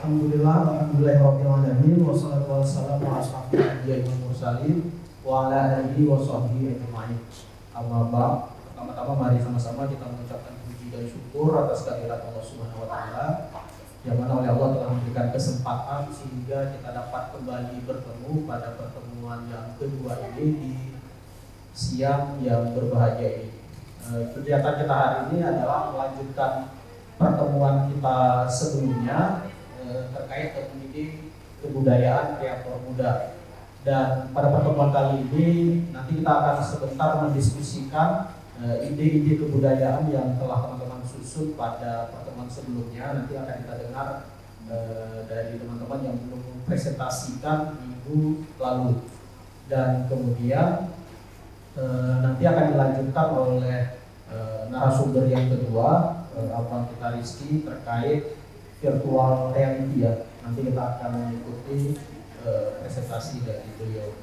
Alhamdulillahirrahmanirrahim. Wassalatu wassalamu ala asyrofil anbiya'i wal mursalin wa ala alihi wa sahbihi ajma'in. Amma ba'd. Pertama-tama mari sama-sama kita mengucapkan puji dan syukur atas kehadirat Allah Subhanahu wa taala yang mana oleh Allah telah memberikan kesempatan sehingga kita dapat kembali bertemu pada pertemuan yang kedua ini di siang yang berbahagia ini. Kegiatan kita hari ini adalah melanjutkan pertemuan kita sebelumnya terkait komite kebudayaan kreator muda. Dan pada pertemuan kali ini nanti kita akan sebentar mendiskusikan ide-ide kebudayaan yang telah teman-teman susun pada pertemuan sebelumnya. Nanti akan kita dengar dari teman-teman yang belum mempresentasikan minggu lalu. Dan kemudian nanti akan dilanjutkan oleh narasumber yang kedua, Abang kita Rizky, terkait virtual reality ya. Nanti kita akan mengikuti presentasi dari beliau.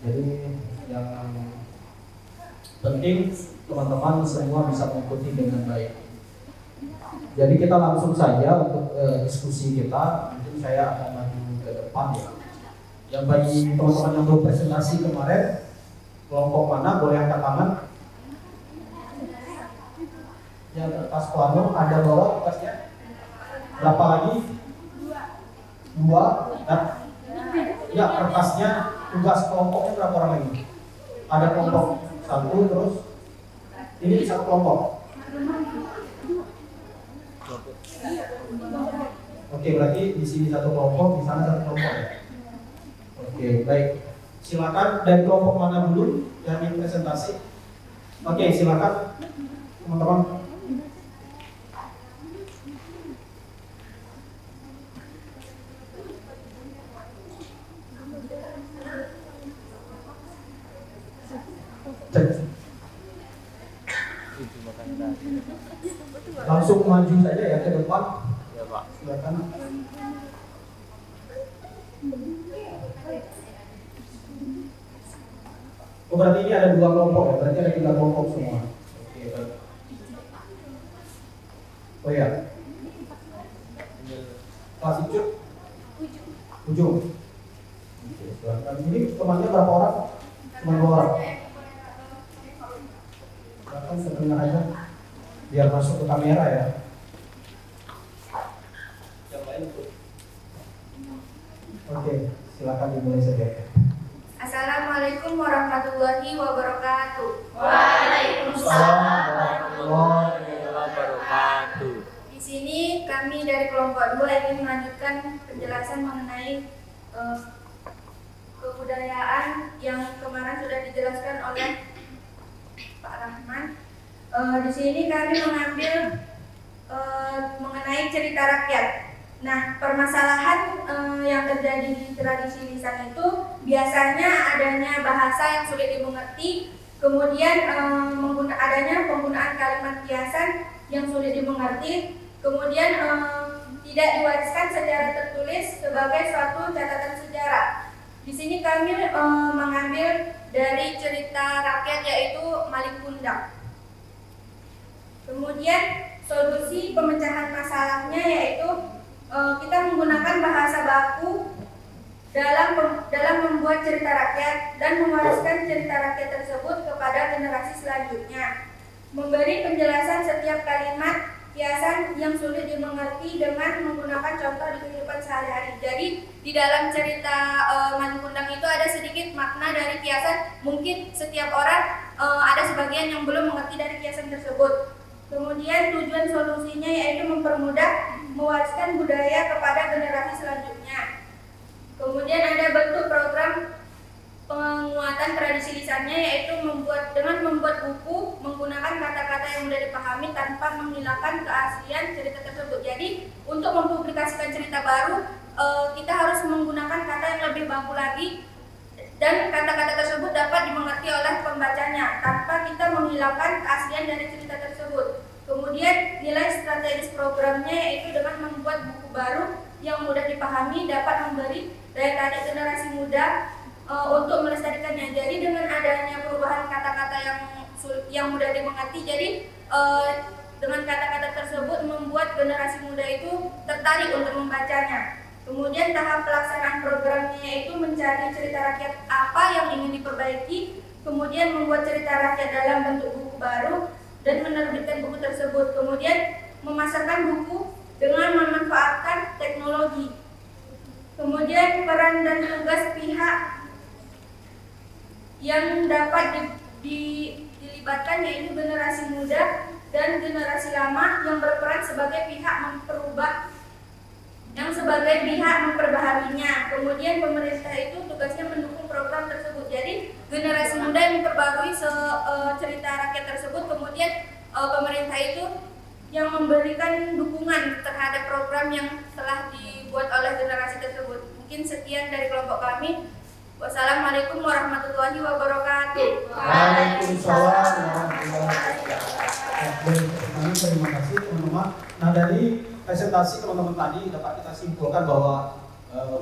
Jadi yang penting teman-teman semua bisa mengikuti dengan baik. Jadi kita langsung saja untuk diskusi kita. Mungkin saya akan maju ke depan ya. Yang bagi teman-teman yang belum presentasi kemarin, kelompok mana boleh angkat tangan? Yang kertas plano ada bawa kertasnya? Berapa lagi? Dua. Nah, ya kertasnya tugas kelompoknya berapa orang lagi? Ada kelompok satu terus ini satu kelompok. Oke, berarti di sini satu kelompok, di sana satu kelompok ya. Oke, baik. Silakan dari kelompok mana dulu yang ingin presentasi? Oke, silakan teman-teman. Langsung maju saja ya ke depan. Ya Pak. Silakan. Oh, berarti ini ada dua kelompok ya? Berarti ada 3 kelompok semua. Oke, baik. Oh ya. Kelas Icut? 7. Oke, silakan. Ini temannya berapa orang? Cuma 2 orang. Silakan setengah aja. Biar masuk ke kamera ya. Yang lain tuh. Oke, silakan dimulai saja. Assalamualaikum warahmatullahi wabarakatuh. Waalaikumsalam warahmatullahi wabarakatuh. Di sini kami dari kelompok 2 ingin melanjutkan penjelasan mengenai kebudayaan yang kemarin sudah dijelaskan oleh Pak Rahman. Di sini kami mengambil mengenai cerita rakyat. Nah, permasalahan yang terjadi di tradisi lisan itu biasanya adanya bahasa yang sulit dimengerti, kemudian adanya penggunaan kalimat kiasan yang sulit dimengerti, kemudian tidak diwariskan secara tertulis sebagai suatu catatan sejarah. Di sini kami mengambil dari cerita rakyat yaitu Malin Kundang. Kemudian solusi pemecahan masalahnya yaitu kita menggunakan bahasa baku dalam membuat cerita rakyat dan mewariskan cerita rakyat tersebut kepada generasi selanjutnya. Memberi penjelasan setiap kalimat kiasan yang sulit dimengerti dengan menggunakan contoh di kehidupan sehari-hari. Jadi di dalam cerita Malin Kundang itu ada sedikit makna dari kiasan. Mungkin setiap orang ada sebagian yang belum mengerti dari kiasan tersebut. Kemudian tujuan solusinya yaitu mempermudah mewariskan budaya kepada generasi selanjutnya. Kemudian ada bentuk program penguatan tradisi lisannya yaitu dengan membuat buku menggunakan kata-kata yang mudah dipahami tanpa menghilangkan keaslian cerita tersebut. Jadi untuk mempublikasikan cerita baru kita harus menggunakan kata yang lebih baku lagi dan kata-kata tersebut dapat dimengerti oleh pembacanya tanpa kita menghilangkan keaslian dari cerita tersebut. Kemudian nilai strategis programnya yaitu dengan membuat buku baru yang mudah dipahami dapat memberi daya tarik generasi muda untuk melestarikannya. Jadi dengan adanya perubahan kata-kata yang mudah dimengerti, jadi dengan kata-kata tersebut membuat generasi muda itu tertarik untuk membacanya. Kemudian tahap pelaksanaan programnya yaitu mencari cerita rakyat apa yang ingin diperbaiki, kemudian membuat cerita rakyat dalam bentuk buku baru dan menerbitkan buku tersebut. Kemudian memasarkan buku dengan memanfaatkan teknologi. Kemudian peran dan tugas pihak yang dapat dilibatkan yaitu generasi muda dan generasi lama yang berperan sebagai pihak memperbahaginya. Kemudian pemerintah itu tugasnya mendukung program tersebut. Jadi generasi muda yang memperbarui cerita rakyat tersebut, kemudian pemerintah itu yang memberikan dukungan terhadap program yang telah dibuat oleh generasi tersebut. Mungkin sekian dari kelompok kami. Wassalamualaikum warahmatullahi wabarakatuh. Waalaikumsalam warahmatullahi wabarakatuh. Terima kasih teman-teman. Nah, dari presentasi teman-teman tadi dapat kita simpulkan bahwa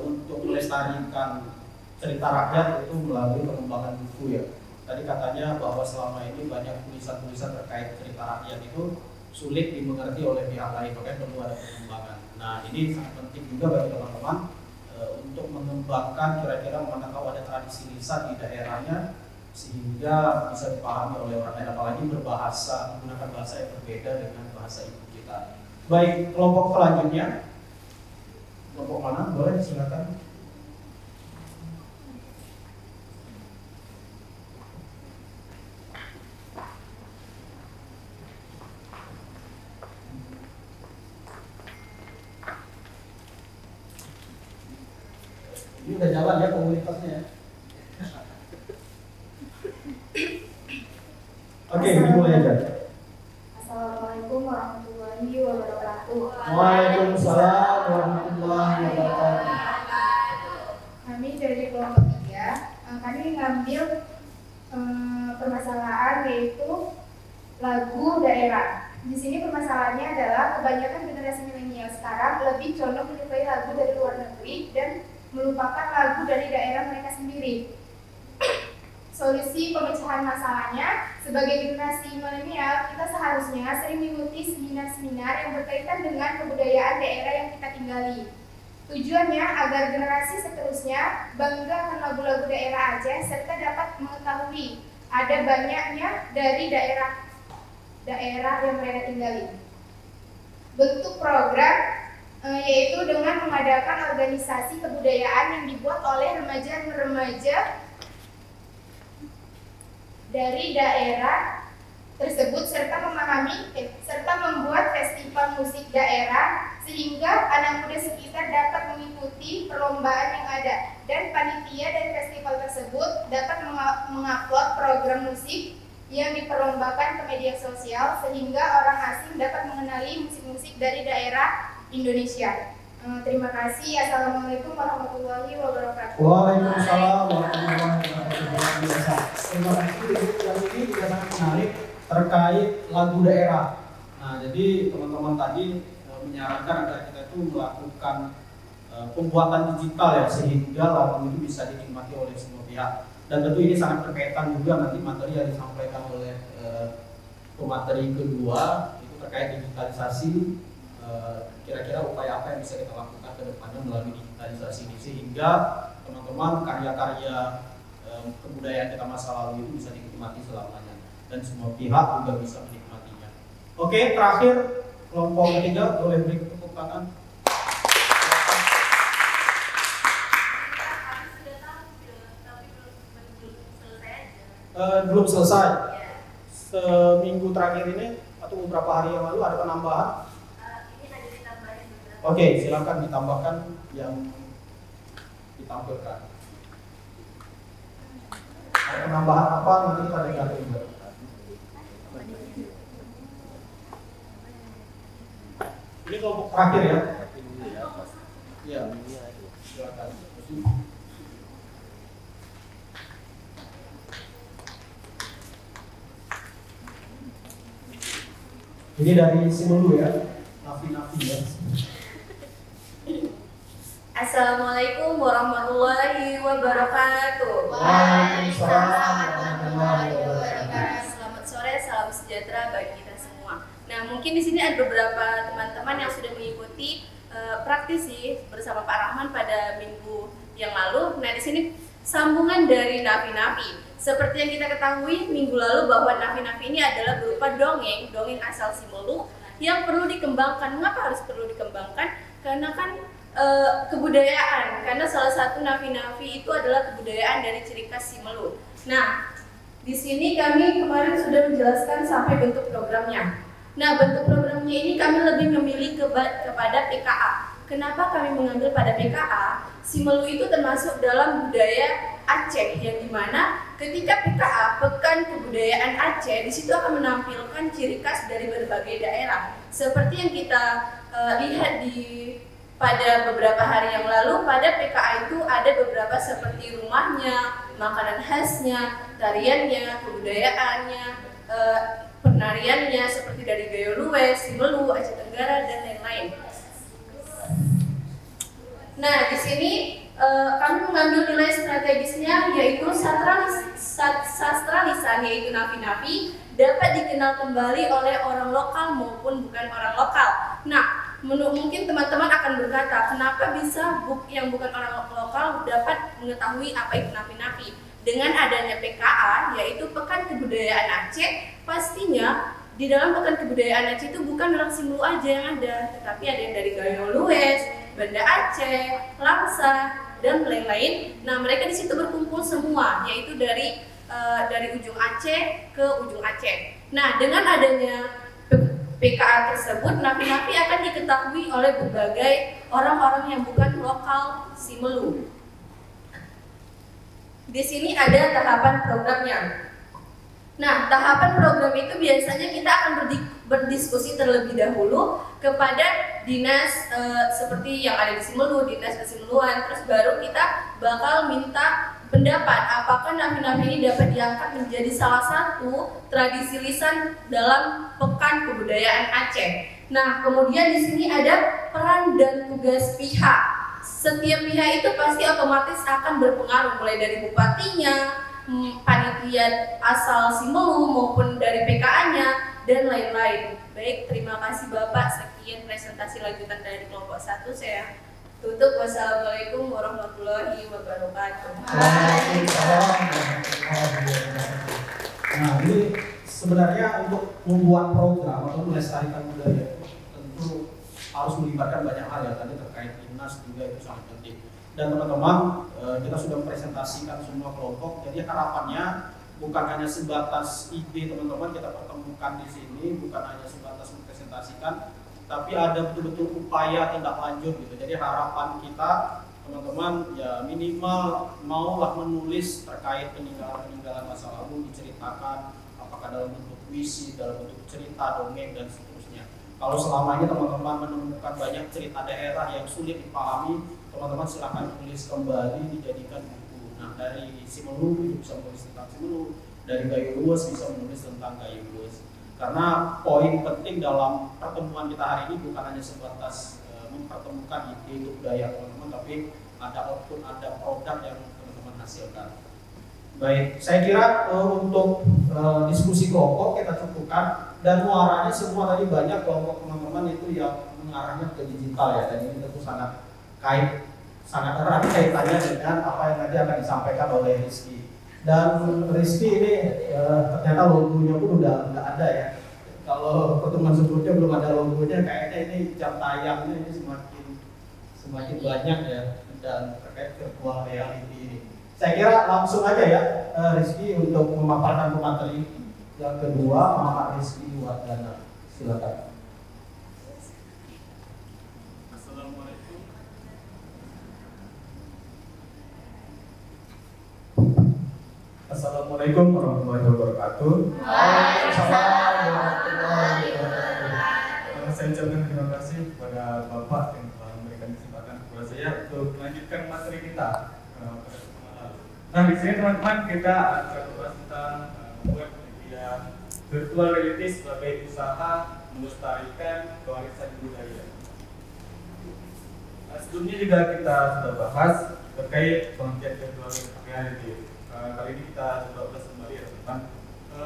untuk melestarikan cerita rakyat itu melalui pengembangan buku ya. Tadi katanya bahwa selama ini banyak tulisan-tulisan terkait cerita rakyat itu sulit dimengerti oleh pihak lain, makanya perlu ada pengembangan. Nah, ini sangat penting juga bagi teman-teman untuk mengembangkan kira-kira mana tahu ada tradisi lisan di daerahnya sehingga bisa dipahami oleh orang lain, apalagi menggunakan bahasa yang berbeda dengan bahasa ibu kita. Baik, kelompok selanjutnya, kelompok mana? Boleh silakan. Ini udah jalan ya komunitasnya ya. Oke, dimulai aja. Assalamualaikum warahmatullahi wabarakatuh. Waalaikumsalam warahmatullahi wabarakatuh. Kami dari kelompok 3, kami ngambil permasalahan yaitu lagu daerah. Di sini permasalahannya adalah kebanyakan generasi milenial sekarang lebih condong menyukai lagu dari luar negeri dan melupakan lagu dari daerah mereka sendiri. Solusi pemecahan masalahnya, sebagai generasi milenial, kita seharusnya sering mengikuti seminar-seminar yang berkaitan dengan kebudayaan daerah yang kita tinggali. Tujuannya agar generasi seterusnya bangga akan lagu-lagu daerah Aceh serta dapat mengetahui ada banyaknya dari daerah yang mereka tinggali. Bentuk program yaitu dengan mengadakan organisasi kebudayaan yang dibuat oleh remaja-remaja dari daerah tersebut serta membuat festival musik daerah sehingga anak muda sekitar dapat mengikuti perlombaan yang ada dan panitia dari festival tersebut dapat mengupload program musik yang diperlombakan ke media sosial sehingga orang asing dapat mengenali musik-musik dari daerah Indonesia. Terima kasih. Assalamualaikum warahmatullahi wabarakatuh. Waalaikumsalam warahmatullahi wabarakatuh. Terima kasih. Yang ini juga sangat menarik terkait lagu daerah. Nah, jadi teman-teman tadi menyarankan agar kita itu melakukan pembuatan digital ya sehingga lagu itu bisa dinikmati oleh semua pihak. Dan tentu ini sangat berkaitan juga nanti materi yang disampaikan oleh pemateri kedua itu terkait digitalisasi. Kira-kira upaya apa yang bisa kita lakukan ke depannya melalui digitalisasi ini sehingga teman-teman karya-karya kebudayaan kita masa lalu itu bisa dinikmati selamanya dan semua pihak juga bisa menikmatinya. Oke, terakhir kelompok ketiga boleh beri tepuk tangan. Belum selesai. Seminggu terakhir ini atau beberapa hari yang lalu ada penambahan. Oke, silakan ditambahkan yang ditampilkan. Ada penambahan apa nanti kita dengar juga. Ini kelompok terakhir ya. Iya. Silakan. Ini dari Sinulu ya. Nafi ya. Assalamualaikum warahmatullahi wabarakatuh. Waalaikumsalam warahmatullahi wabarakatuh. Selamat sore, salam sejahtera bagi kita semua. Nah, mungkin di sini ada beberapa teman-teman yang sudah mengikuti praktisi bersama Pak Rahman pada minggu yang lalu. Nah, di sini sambungan dari nafi-nafi. Seperti yang kita ketahui minggu lalu bahwa nafi-nafi ini adalah berupa dongeng asal Simelu yang perlu dikembangkan. Mengapa harus perlu dikembangkan? Karena kan kebudayaan. Karena salah satu nafi-nafi itu adalah kebudayaan dari ciri khas Simelu. Nah, di sini kami kemarin sudah menjelaskan sampai bentuk programnya. Nah, bentuk programnya ini kami lebih memilih kepada PKA. Kenapa kami mengambil pada PKA? Simelu itu termasuk dalam budaya Aceh, yang dimana ketika PKA, Pekan Kebudayaan Aceh, di situ akan menampilkan ciri khas dari berbagai daerah. Seperti yang kita lihat pada beberapa hari yang lalu, pada PKA itu ada beberapa seperti rumahnya, makanan khasnya, tariannya, kebudayaannya, penariannya seperti dari Gayo Lues, Simelu, Aceh Tenggara, dan lain-lain. Nah, di sini kami mengambil nilai strategisnya yaitu sastra lisan, yaitu nafi-nafi dapat dikenal kembali oleh orang lokal maupun bukan orang lokal. Nah, mungkin teman-teman akan berkata, kenapa bisa yang bukan orang lokal dapat mengetahui apa itu nafi-nafi? Dengan adanya PKA, yaitu Pekan Kebudayaan Aceh, pastinya di dalam Pekan Kebudayaan Aceh itu bukan orang Simelu aja yang ada, tetapi ada yang dari Gayo Lues, Banda Aceh, Langsa, dan lain-lain. Nah, mereka di situ berkumpul semua, yaitu dari ujung Aceh ke ujung Aceh. Nah, dengan adanya PKA tersebut, nafi-nafi akan diketahui oleh berbagai orang-orang yang bukan lokal Simelu. Di sini ada tahapan programnya. Nah, tahapan program itu biasanya kita akan berdiskusi terlebih dahulu kepada dinas seperti yang ada di Simelu, dinas kesimeluan, terus baru kita bakal minta pendapat apakah nafi-nafi ini dapat diangkat menjadi salah satu tradisi lisan dalam Pekan Kebudayaan Aceh. Nah, kemudian di sini ada peran dan tugas pihak. Setiap pihak itu pasti otomatis akan berpengaruh, mulai dari bupatinya, panitia asal Simelu maupun dari PKA-nya dan lain-lain. Baik, terima kasih Bapak. Sekian presentasi lanjutan dari kelompok 1. Saya tutup. Wassalamualaikum warahmatullahi wabarakatuh. Nah, ini sebenarnya untuk membuat program atau melestarikan budaya tentu harus melibatkan banyak hal ya. Tadi terkait dinas juga itu sangat penting. Dan teman-teman, kita sudah mempresentasikan semua kelompok. Jadi harapannya bukan hanya sebatas ide teman-teman kita pertemukan di sini, bukan hanya sebatas mempresentasikan, tapi ada betul-betul upaya tindak lanjut gitu. Jadi harapan kita teman-teman ya minimal maulah menulis terkait peninggalan masa lalu, diceritakan apakah dalam bentuk puisi, dalam bentuk cerita, dongeng, dan seterusnya. Kalau selama ini teman-teman menemukan banyak cerita daerah yang sulit dipahami, teman-teman silahkan tulis kembali, dijadikan buku. Nah, dari Simelu bisa menulis tentang Simelu, dari Gayo Lues bisa menulis tentang Gayo Lues. Karena poin penting dalam pertemuan kita hari ini bukan hanya sebatas mempertemukan ide budaya teman-teman, tapi ada output, ada produk yang teman-teman hasilkan. Baik, saya kira untuk diskusi kelompok kita cukupkan, dan muaranya semua tadi banyak kelompok teman-teman itu yang mengarahnya ke digital ya, dan ini tentu sangat erat kaitannya dengan apa yang nanti akan disampaikan oleh Rizky. Dan Rizky ini ternyata logonya pun udah nggak ada ya. Kalau pertemuan sebelumnya belum ada logonya, kayaknya ini jam tayangnya ini semakin banyak ya, dan terkait virtual reality ini. Saya kira langsung aja ya Rizky untuk memaparkan materi yang kedua, Muhammad Rizky Wardana. Silakan. Assalamualaikum warahmatullahi wabarakatuh. Waalaikumsalam warahmatullahi wabarakatuh. Saya ucapkan terima kasih kepada Bapak yang telah memberikan kesempatan kepada saya untuk melanjutkan materi kita. Nah, di sini teman-teman kita akan membahas tentang membuat media virtual reality sebagai usaha melestarikan kewarisan budaya. Sebelumnya juga kita sudah bahas terkait pengertian virtual reality. Kali ini kita coba bahas kembali ya teman.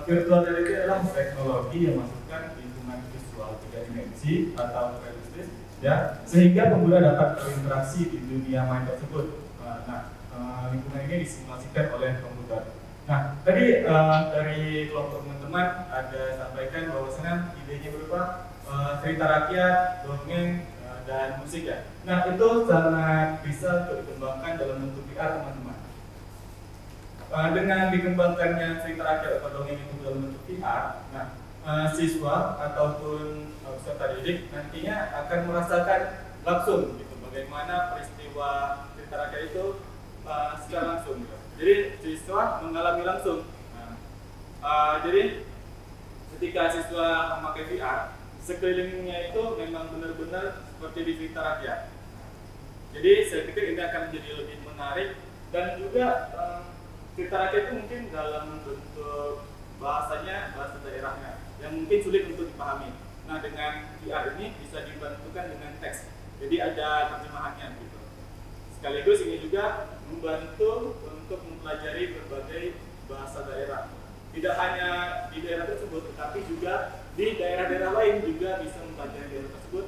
Virtual reality adalah teknologi yang masukkan lingkungan visual 3 dimensi atau realistis ya, sehingga pengguna dapat berinteraksi di dunia main tersebut. Lingkungan ini disimulasikan oleh komputer. Nah, tadi dari kelompok teman-teman ada sampaikan bahwasanya idenya berupa cerita rakyat, dongeng, dan musik ya. Nah, itu sangat bisa untuk dikembangkan dalam bentuk VR teman-teman. Dengan dikembangkannya cerita rakyat atau dongeng itu dalam bentuk VR, siswa ataupun peserta didik nantinya akan merasakan langsung gitu, bagaimana peristiwa cerita rakyat itu secara langsung gitu. Jadi siswa mengalami langsung. Jadi ketika siswa memakai VR, sekelilingnya itu memang benar-benar seperti di cerita rakyat. Jadi saya pikir ini akan menjadi lebih menarik dan juga cerita rakyat itu mungkin dalam bentuk bahasanya bahasa daerahnya yang mungkin sulit untuk dipahami. Nah, dengan VR ini bisa dibantukan dengan teks, jadi ada terjemahannya gitu. Sekaligus ini juga membantu untuk mempelajari berbagai bahasa daerah. Tidak hanya di daerah tersebut, tetapi juga di daerah-daerah lain juga bisa mempelajari daerah tersebut,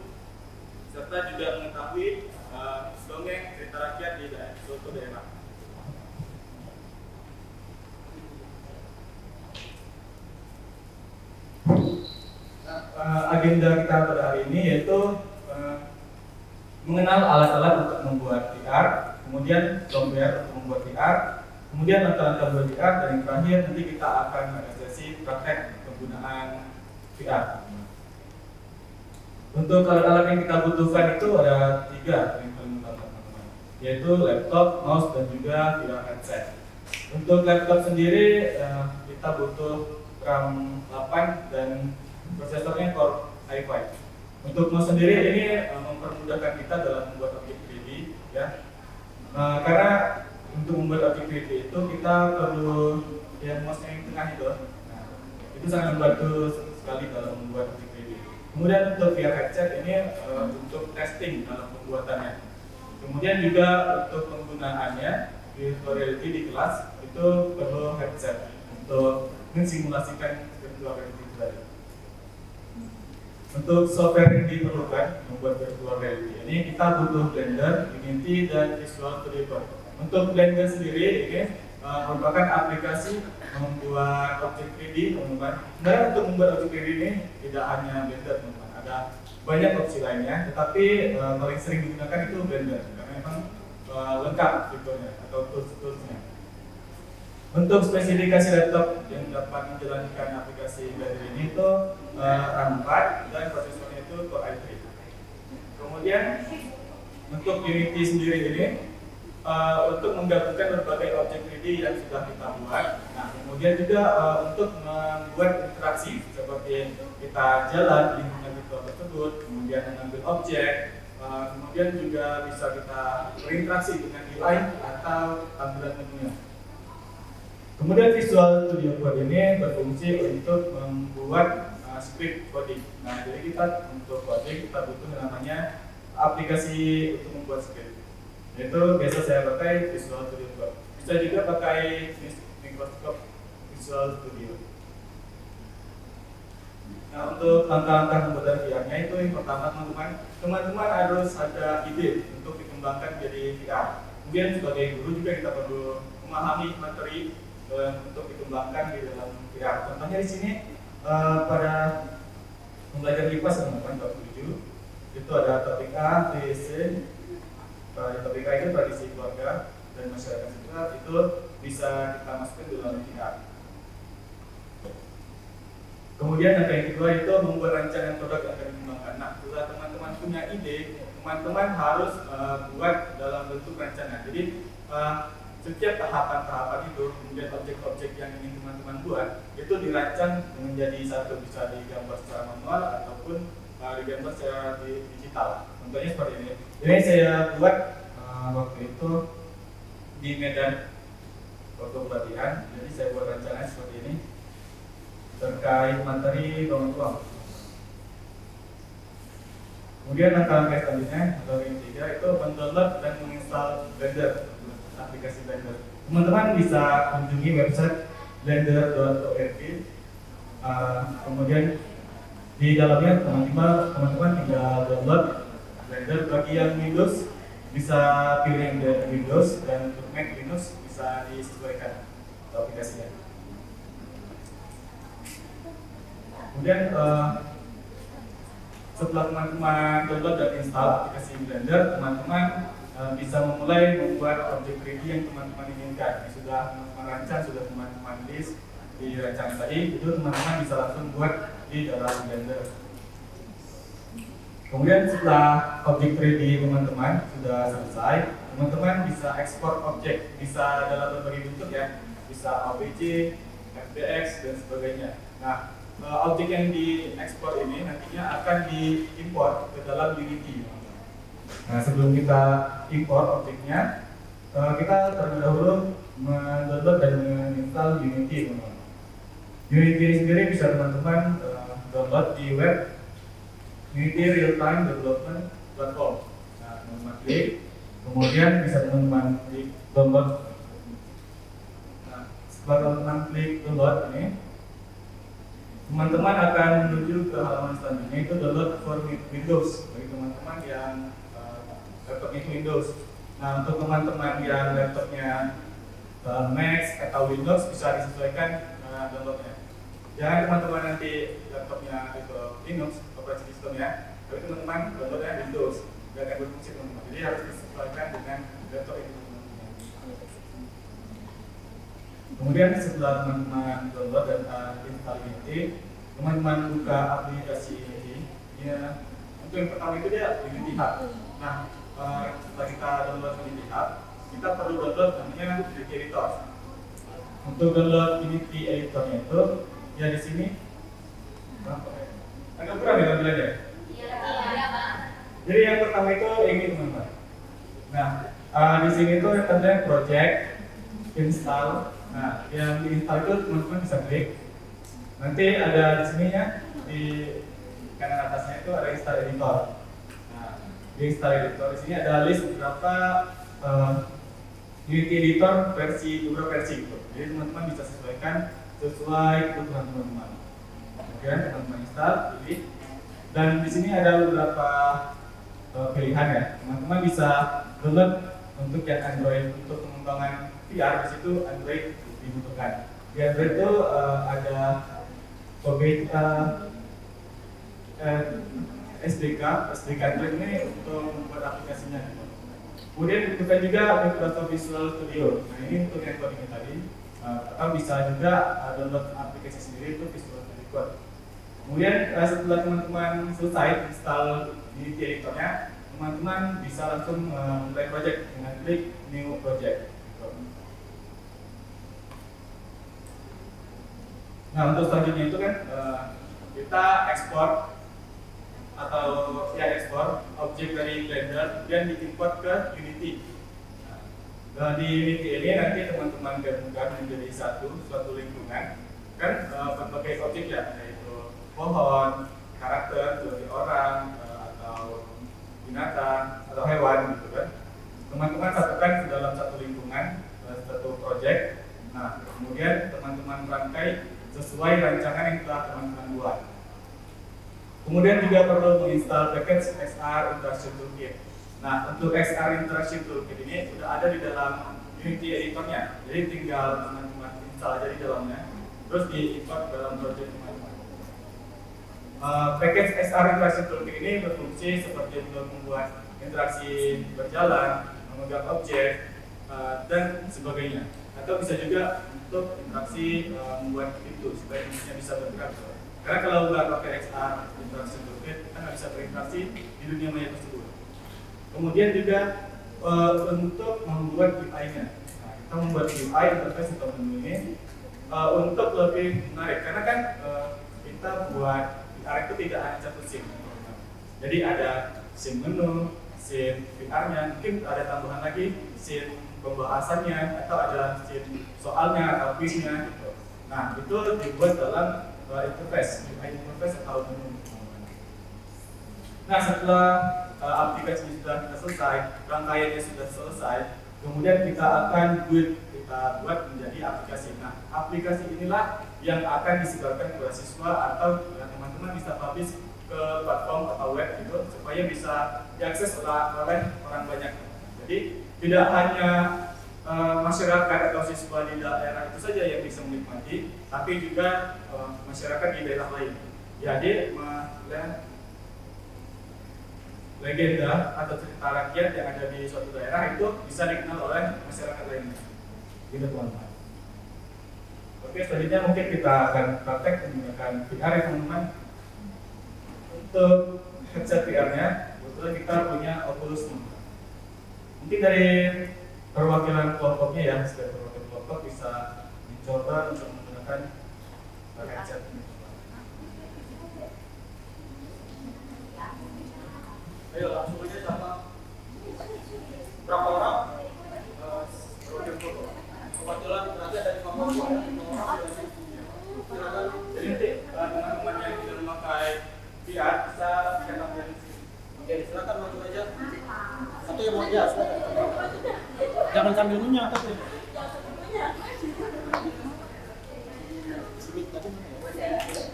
serta juga mengetahui dongeng cerita rakyat di suatu daerah. Agenda kita pada hari ini yaitu mengenal alat-alat untuk membuat VR, kemudian software untuk membuat VR, kemudian langkah-langkah membuat VR, dan yang terakhir nanti kita akan ada sesi praktek penggunaan VR. Untuk alat-alat yang kita butuhkan itu ada 3 yang paling utama teman-teman, yaitu laptop, mouse, dan juga VR headset. Untuk laptop sendiri kita butuh RAM 8 dan prosesornya Core i5. Untuk mouse sendiri ini mempermudahkan kita dalam membuat objek 3D ya. Karena untuk membuat objek 3D itu kita perlu yang mouse yang tengah itu. Nah, itu sangat membantu sekali dalam membuat objek 3D. Kemudian untuk VR headset ini untuk testing dalam pembuatannya. Kemudian juga untuk penggunaannya virtual reality di kelas itu perlu headset untuk mensimulasikan virtual reality tadi. Untuk software yang diperlukan membuat virtual reality ini kita butuh Blender, Unity, dan Visual Studio Code. Untuk Blender sendiri ini merupakan aplikasi membuat objek 3D teman-teman. Sebenarnya untuk membuat objek 3D ini tidak hanya Blender teman-teman, ada banyak opsi lainnya, tetapi paling sering digunakan itu Blender karena memang lengkap fiturnya atau tools-toolsnya. Untuk spesifikasi laptop yang dapat menjalankan aplikasi Blender ini itu RAM 4 dan prosesornya itu Core i3. Kemudian untuk Unity sendiri ini untuk menggabungkan berbagai objek 3D yang sudah kita buat. Nah, kemudian juga untuk membuat interaksi seperti kita jalan di lingkungan virtual tersebut, kemudian mengambil objek, kemudian juga bisa kita berinteraksi dengan UI atau tampilan menunya. Kemudian Visual Studio Code ini berfungsi untuk membuat script coding. Nah, jadi kita untuk coding kita butuh namanya aplikasi untuk membuat script. Itu biasa saya pakai Visual Studio Code. Bisa juga pakai Microsoft Visual Studio. Nah, untuk langkah-langkah pembuatan VR-nya itu yang pertama teman-teman harus ada ide untuk dikembangkan jadi VR. Kemudian sebagai guru juga kita perlu memahami materi untuk dikembangkan di dalam VR. Contohnya di sini pada pembelajaran IPA teman-teman bab 7 itu ada topik A, B, C. Di topik A itu tradisi keluarga dan masyarakat sekitar, itu bisa kita masukkan di dalam VR. Kemudian yang kedua itu membuat rancangan produk yang akan dikembangkan. Nah, setelah teman-teman punya ide, teman-teman harus buat dalam bentuk rancangan. Jadi setiap tahapan-tahapan itu, kemudian objek-objek yang ingin teman-teman buat itu dirancang menjadi satu, bisa digambar secara manual ataupun digambar secara digital. Contohnya seperti ini. Ini saya buat waktu itu di Medan waktu pelatihan. Jadi saya buat rancangan seperti ini terkait materi bangun ruang. Kemudian langkah-langkah selanjutnya atau yang ketiga itu mendownload dan menginstal Blender, aplikasi Blender. Teman-teman bisa kunjungi website blender.org. Kemudian di dalamnya teman-teman tinggal download Blender. Bagi yang Windows bisa pilih yang dari Windows, dan untuk Mac Linux bisa disesuaikan aplikasinya. Kemudian setelah teman-teman download dan install aplikasi Blender, teman-teman bisa memulai membuat objek 3D yang teman-teman inginkan. Yang sudah teman-teman rancang, sudah teman-teman list di rancangan tadi, itu teman-teman bisa langsung buat di dalam Blender. Kemudian setelah objek 3D teman-teman sudah selesai, teman-teman bisa ekspor objek, bisa dalam berbagai bentuk ya, bisa OBJ, FBX dan sebagainya. Nah, objek yang diekspor ini nantinya akan diimport ke dalam Unity. Nah, sebelum kita import objeknya, kita terlebih dahulu mendownload dan menginstal Unity, teman-teman. Unity sendiri bisa teman-teman download di web Unity Real Time Development Platform. Nah, teman-teman klik, kemudian bisa teman-teman klik download. Nah, setelah teman-teman klik download ini, teman-teman akan menuju ke halaman selanjutnya, itu download for Windows bagi teman-teman yang laptopnya Windows. Nah, untuk teman-teman yang laptopnya Mac atau Windows bisa disesuaikan downloadnya. Jangan teman-teman nanti laptopnya itu Linux operasi sistemnya, tapi teman-teman downloadnya Windows, nggak akan berfungsi teman-teman. Jadi harus disesuaikan dengan laptop itu teman-teman. Kemudian setelah teman-teman download dan install Unity, teman-teman buka aplikasi Unity. Ya, untuk yang pertama itu dia Unity Hub. Nah, setelah kita download Unity Hub, kita perlu download namanya Unity Editor. Untuk download Unity Editornya itu, ya di sini agak kurang ya tampilannya. Iya, Bang. Jadi yang pertama itu ini teman-teman. Nah, di sini itu yang tandanya project, install. Nah, yang diinstal itu teman-teman bisa klik. Nanti ada di sininya, di kanan atasnya itu ada install editor. Nah, di install editor di sini ada list beberapa Unity editor beberapa versi gitu. Jadi teman-teman bisa sesuaikan sesuai kebutuhan teman-teman. Kemudian teman-teman install, pilih. Dan di sini ada beberapa pilihan ya. Teman-teman bisa download untuk yang Android, untuk pengembangan VR di situ Android dibutuhkan. Di Android itu ada SDK Android ini untuk membuat aplikasinya. Kemudian dibutuhkan juga Microsoft Visual Studio. Nah, ini untuk yang coding tadi. Atau bisa juga download aplikasi sendiri untuk Visual Studio Code. Kemudian setelah teman-teman selesai install Unity Editornya, teman-teman bisa langsung mulai project dengan klik New Project. Nah, untuk selanjutnya itu kan kita ekspor atau ya ekspor objek dari Blender kemudian diimport ke Unity. Nah, di Unity ini nanti teman-teman gabungkan menjadi suatu lingkungan kan berbagai objek ya, yaitu pohon, karakter, seperti orang atau binatang atau hewan gitu kan. Teman-teman satukan ke dalam satu lingkungan, satu project. Nah, kemudian teman-teman rangkai sesuai rancangan yang telah teman-teman buat. Kemudian juga perlu menginstal package XR Interaction Toolkit. Nah, untuk XR Interaction Toolkit ini sudah ada di dalam Unity Editornya. Jadi tinggal teman-teman install aja di dalamnya, terus di-import dalam project teman-teman. Package XR Interaction Toolkit ini berfungsi seperti untuk membuat interaksi berjalan, memegang objek, dan sebagainya. Atau bisa juga untuk interaksi membuat pintu supaya pintunya bisa bergerak. Karena kalau nggak pakai XR Interaction Toolkit, kita nggak bisa berinteraksi di dunia maya tersebut. Kemudian juga untuk membuat UI-nya. Nah, kita membuat UI interface atau menu ini untuk lebih menarik. Karena kan kita buat VR itu tidak hanya satu scene. Jadi ada scene menu, scene VR-nya, mungkin ada tambahan lagi scene pembahasannya, atau ada scene soalnya atau quiznya gitu. Nah, itu dibuat dalam interface, UI interface atau menu. Nah, setelah aplikasi sudah selesai, rangkaiannya sudah selesai, kemudian kita akan buat menjadi aplikasi. Nah, aplikasi inilah yang akan disebarkan kepada siswa atau teman-teman bisa publish ke platform atau web itu supaya bisa diakses oleh orang banyak. Jadi tidak hanya masyarakat atau siswa di daerah itu saja yang bisa menikmati, tapi juga masyarakat di daerah lain. Jadi legenda atau cerita rakyat yang ada di suatu daerah itu bisa dikenal oleh masyarakat lainnya. Gitu teman-teman. Oke, selanjutnya mungkin kita akan praktek menggunakan VR ya teman-teman. Untuk headset VR-nya, kebetulan kita punya Oculus. Mungkin dari perwakilan kelompoknya ya, setiap perwakilan kelompok bisa mencoba untuk menggunakan headset ini. Ayo langsung aja sama berapa orang? Kebetulan berarti dari kelompok silakan. Jadi nanti teman-teman yang tidak memakai VR bisa datang dari sini. Oke, silakan maju aja. Satu yang mau ya, silakan. Jangan sambil ngunyah tapi.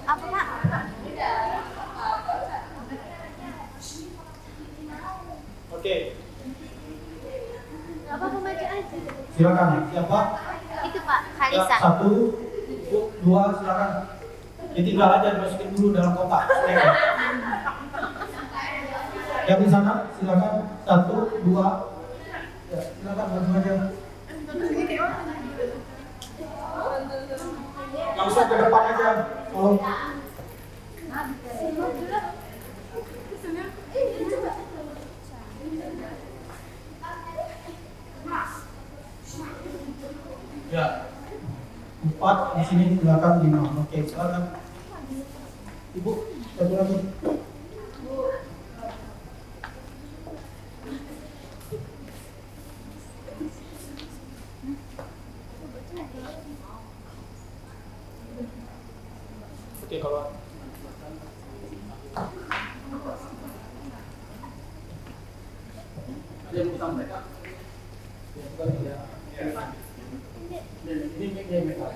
Apa Pak? Oke. Apa maju aja? Silakan. Siapa? Itu Pak, Kalisa. 1, 2, silakan. Ditinggal aja, masukin dulu dalam kotak. Yang di sana, silakan. 1, 2. Ya, silakan maju aja. Langsung ke depan aja. Kalau ya, 4 di sini, silakan 5. Oke, silakan. Ibu, satu lagi. Oke, kalau ada yang utama mereka, ya bukan ya. Ini mereka.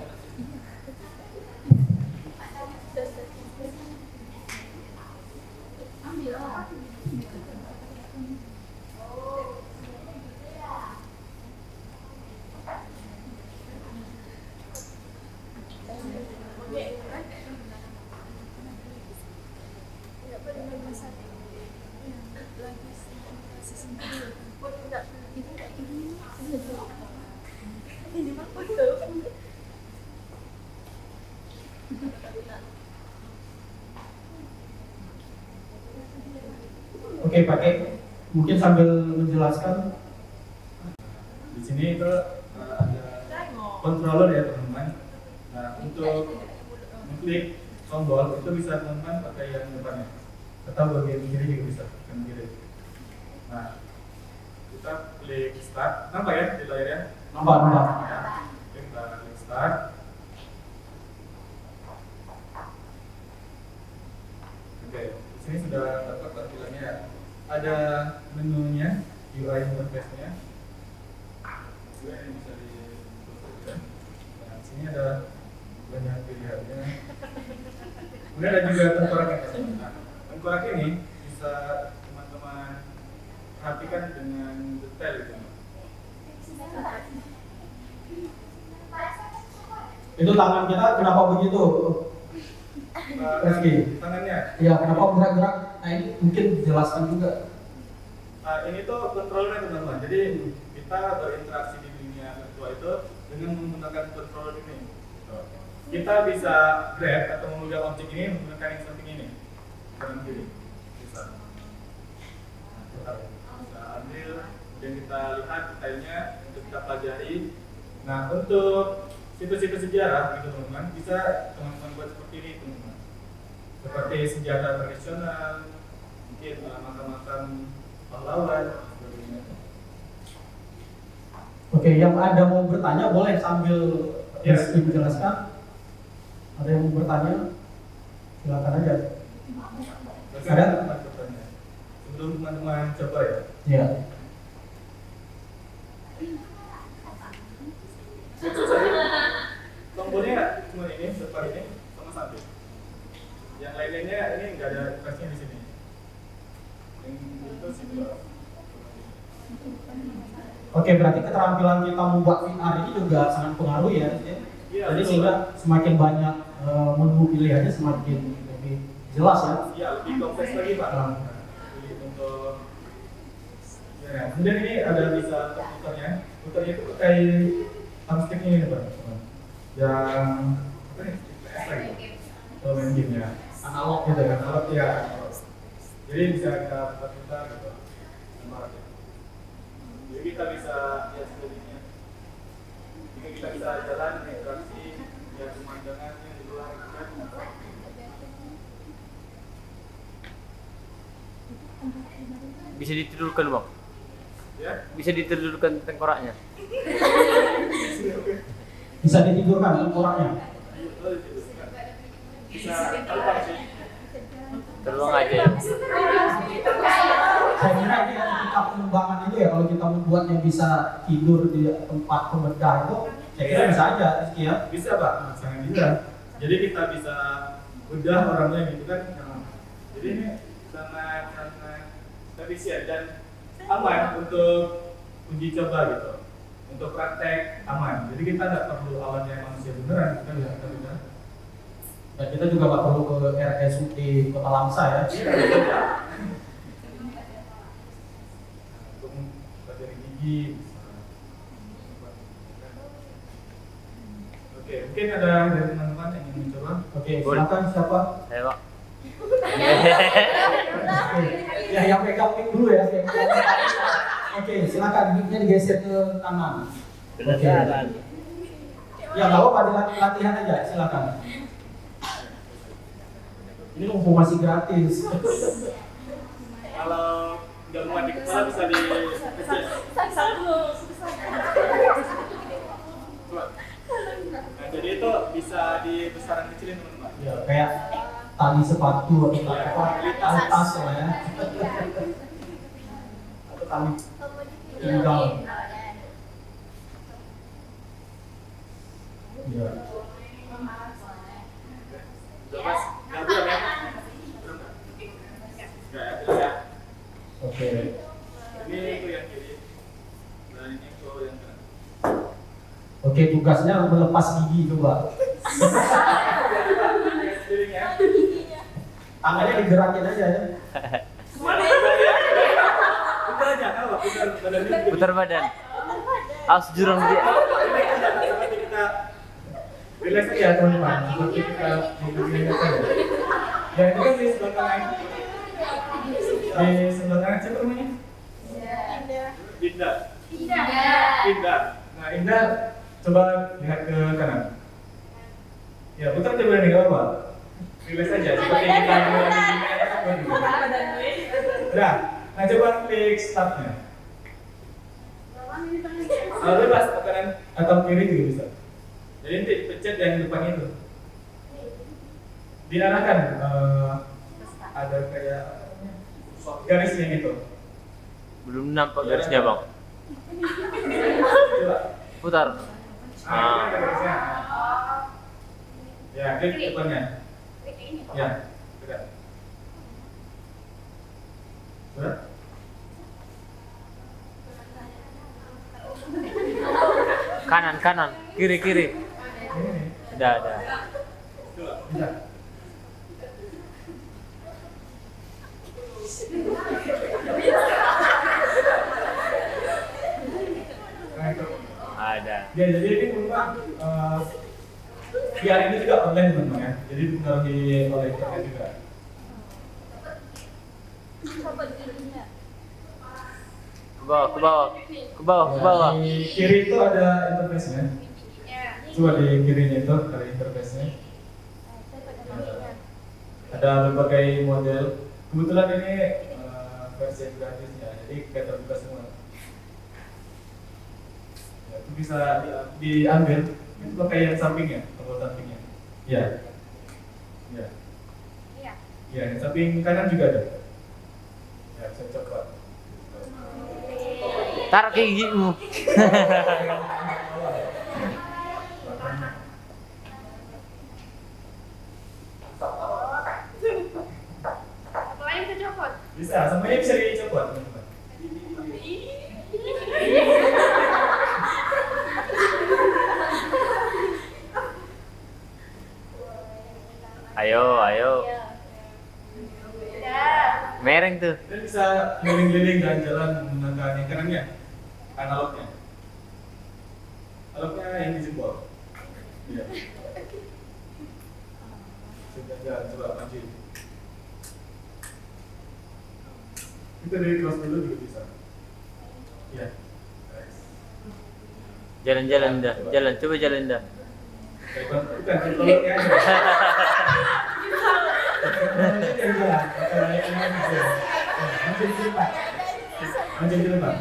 Oke, pakai mungkin sambil menjelaskan. Di sini itu ada controller ya teman-teman. Nah, untuk mengklik tombol itu bisa teman-teman pakai yang depannya atau bagian kiri juga bisa, yang kiri. Nah, kita klik start, nampak ya di layarnya? Nampak. Ya. Kita klik start. Oke, di sini sudah dapat tampilannya. Ada menunya, UI interface-nya. Juga yang bisa di. Nah, di sini ada banyak pilihannya. Kemudian ada juga tengkorak ini. Nah, tengkorak ini bisa teman-teman perhatikan dengan detail gitu. Itu tangan kita kenapa begitu? Rizky. Tangannya. Iya, kenapa gerak-gerak? Nah, ini mungkin dijelaskan juga. Nah, ini tuh controller teman-teman. Jadi kita berinteraksi di dunia virtual itu dengan menggunakan controller ini. Kita bisa grab atau memegang objek ini menggunakan yang samping ini, kanan kiri. Bisa. Kita ambil, kemudian kita lihat detailnya untuk kita pelajari. Nah, untuk situs-situs sejarah gitu teman-teman, bisa teman-teman buat seperti ini teman-teman. Seperti senjata tradisional, mungkin makam-makam pahlawan, sebagainya. Oke, yang ada mau bertanya boleh sambil Rizky menjelaskan. Ada yang mau bertanya? Silakan aja. Ada? Sebelum teman-teman coba ya. Iya. Tombolnya cuma ini, seperti ini, sama satu. Yang lainnya ini nggak ada kasnya di Oke, berarti keterampilan kita membuat VR ini juga sangat pengaruh ya. Iya, Jadi betul. sehingga semakin banyak menu pilihannya semakin lebih jelas ya. Iya, lebih kompleks lagi Pak. Nah. Jadi untuk ya, kemudian ini ada bisa putarnya. Putarnya itu pakai thumbstick ini Pak. Yang apa nih? PS lagi. Oh, main game ya. Analog gitu kan, analog ya. Jadi bisa kita putar gitu. Jadi kita bisa lihat sekelilingnya. Jadi kita bisa jalan, interaksi, lihat pemandangannya di luar kan. Bisa ditidurkan bang? Ya. Bisa ditidurkan tengkoraknya? Bisa ditidurkan tengkoraknya. Bisa terbang sih. Terbang aja ya? Saya kira ini ketika pengembangan itu ya, kalau kita membuatnya bisa tidur di tempat pembedah itu, saya kira bisa aja, Rizky ya. Bisa Pak, sangat bisa. Jadi kita bisa bedah orangnya gitu kan. Jadi ini sangat efisien dan aman untuk uji coba gitu. Untuk praktek aman. Jadi kita nggak perlu awalnya manusia beneran, kita bisa benar. Dan kita juga nggak perlu ke RSUD Kota Langsa ya. Untuk pelajari gigi. Oke, mungkin ada dari teman-teman yang ingin mencoba. Oke, silakan siapa? Saya pak. Oke. Ya, yang pegang mic dulu ya. Oke, silakan mic-nya digeser ke kanan. Oke. Ya, nggak apa-apa, latihan aja, silakan. Ini mumpung masih gratis. Kalau nggak muat di kepala bisa dikecil. Nah, jadi itu bisa dibesaran kecilin teman-teman. Ya, kayak tali sepatu atau tali tas lah ya. Atau tali pinggang. Ya. Udah pas? Nggak belum ya? Belum nggak? Nggak ya, belum ya? Oke. Ini itu yang kiri. Dan ini itu yang kanan. Oke, tugasnya melepas gigi coba. Seiring ya. Tangannya digerakin aja ya. Putar aja, kalau putar badan ini. Putar badan. Harus jurang dia. Ini aja, seperti kita relax aja teman-teman. Seperti kita relax aja. Ya itu kan di sebelah kanan. Di sebelah kanan siapa namanya? Dinda. Indah. Nah, Indah coba lihat ke kanan. Ya, putar coba nih, nggak apa-apa. Relax aja, seperti kita Nah, coba klik startnya. Bebas, ke kanan atau kiri juga bisa. Jadi nanti pencet yang depan itu. Diarahkan ada kayak garisnya gitu. Belum nampak garisnya bang. Coba. Putar. Nah, ini ada garisnya. Ya, klik depannya. Ya, sudah. Sudah? Kanan, kiri. Ini. Ada. Coba, bisa. Nah, itu. Ada. Ya, jadi ini teman-teman VR ini juga online teman-teman ya. Jadi dipengaruhi oleh internet juga. Ke bawah. Di kiri itu ada interface-nya. Coba di kirinya itu ada interface-nya. Ada berbagai model. Kebetulan ini versi yang gratis ya, jadi kayak terbuka semua. Ya, itu bisa diambil. Itu pakai yang sampingnya, tombol sampingnya. Ya. Ya. Ya, yang samping kanan juga ada. Ya, saya coba. Taruh ke gigimu. Lain kecopot. Bisa, semuanya bisa dicopot teman-teman. Keren tuh. Dan bisa keliling-keliling jalan-jalan menggunakan yang kanannya, analognya. Analognya yang dijempol. Iya. Sudah coba maju. Kita dari kelas dulu juga bisa. Iya. Jalan-jalan dah. Jalan, coba jalan dah. Bukan teknologinya aja. Maju ke depan.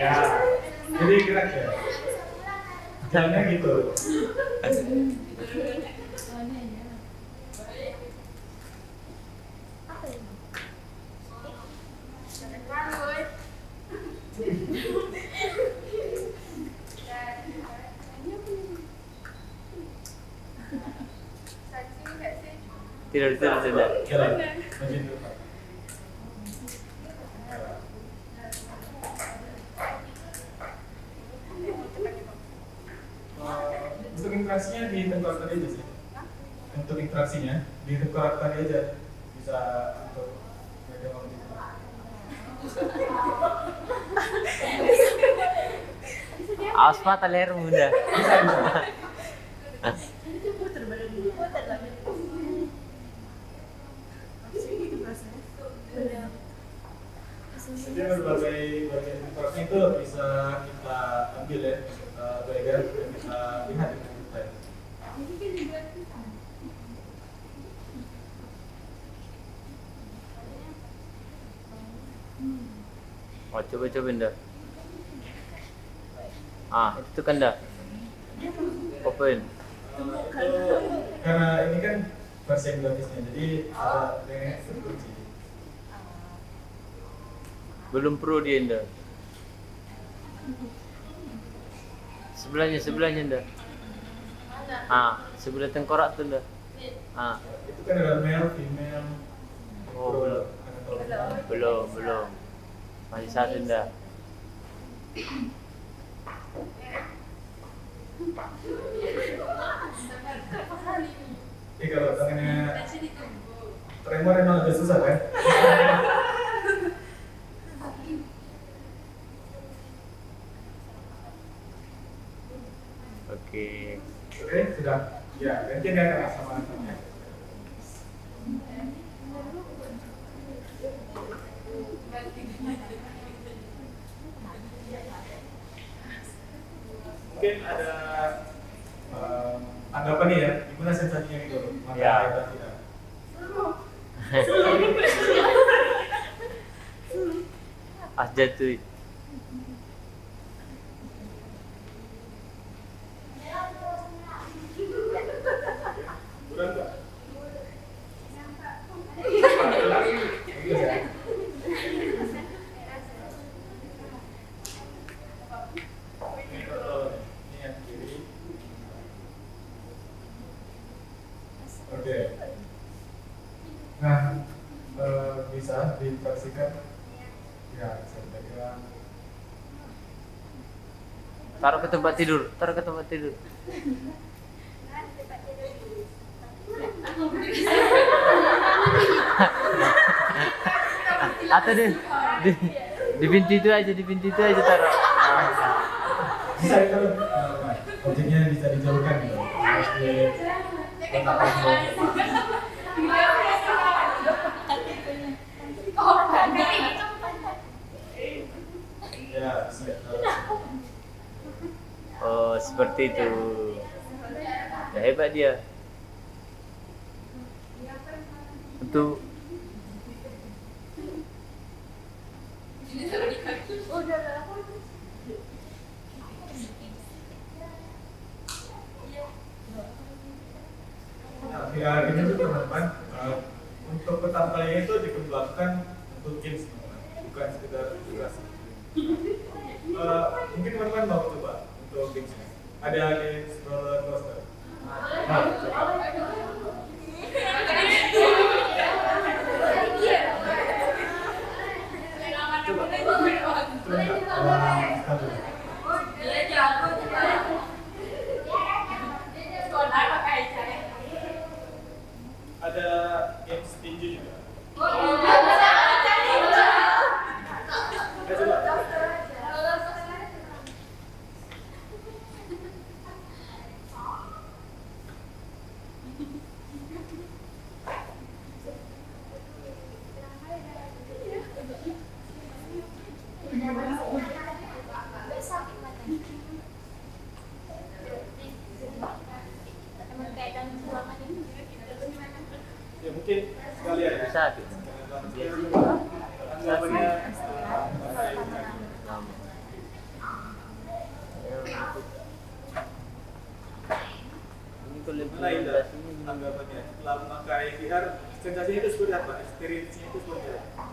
Ya. Jadi gerak ya. Jalannya gitu. Tidur, tidur, tidur. Jalan. Maju ke depan. Untuk interaksinya di tengkorak tadi aja sih. Untuk interaksinya di tengkorak tadi aja bisa untuk megang waktu. Awas mata leher muda. Bisa bisa. Jadi berbagai interaksi itu bisa kita ambil ya, kita belajar dan kita lihat di kita. Oh, coba-coba dah. Ah, itu kan dah. Open. Itu karena ini kan versi yang gratisnya, jadi ada yang terkunci. Belum pro dia dah. Sebelahnya dah. Ah, sebelah tengkorak tuh dah. Ah, Itu kan ada male, female. oh belum. Belum. Masih satu dah. Kalau tangannya tremor emang agak susah kan? Oke. Oke, sudah. Ya, gantian ya Kak, sama anaknya. Mungkin ada tanggapan nih ya, gimana sensasinya gitu? Mata Ya. atau tidak? Ah, jatuh. Kurang nggak? Bagus ya? Ini kontrol, ini yang kiri. Oke. Nah, bisa dipastikan? Ya, bisa dipegang. Taruh ke tempat tidur. Atau di pintu itu aja taruh. Bisa itu objeknya bisa dijauhkan gitu. Harus diletakkan jauh. Ya, bisa. Oh, seperti itu. Ya, hebat dia. Untuk Ya, ini tuh teman-teman, untuk petampilannya itu dikembangkan untuk games teman-teman, bukan sekedar durasi. Mungkin teman-teman mau coba untuk gamesnya. Ada games roller coaster. Nah, ada games tinju juga. Ya mungkin sekalian ya. Bisa gitu. Tanggapannya Ini kalau mana Indra? Tanggapannya setelah memakai VR, sensasinya itu seperti apa? Experience-nya itu seperti apa?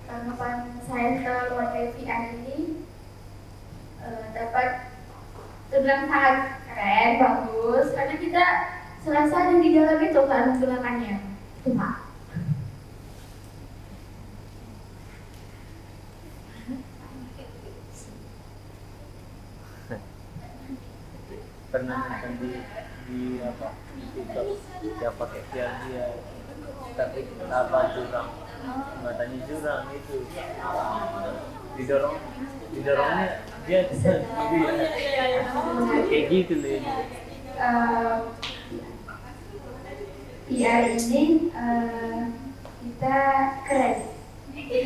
Tanggapan saya setelah memakai VR ini dapat terbilang sangat keren, bagus, karena kita serasa ada di dalam itu saat menggunakannya. Cuma pernah nonton di apa di TikTok dia pakai VR dia tapi apa jurang matanya jurang itu didorongnya dia sendiri kayak gitu loh ini. VR ini kita keren. Itu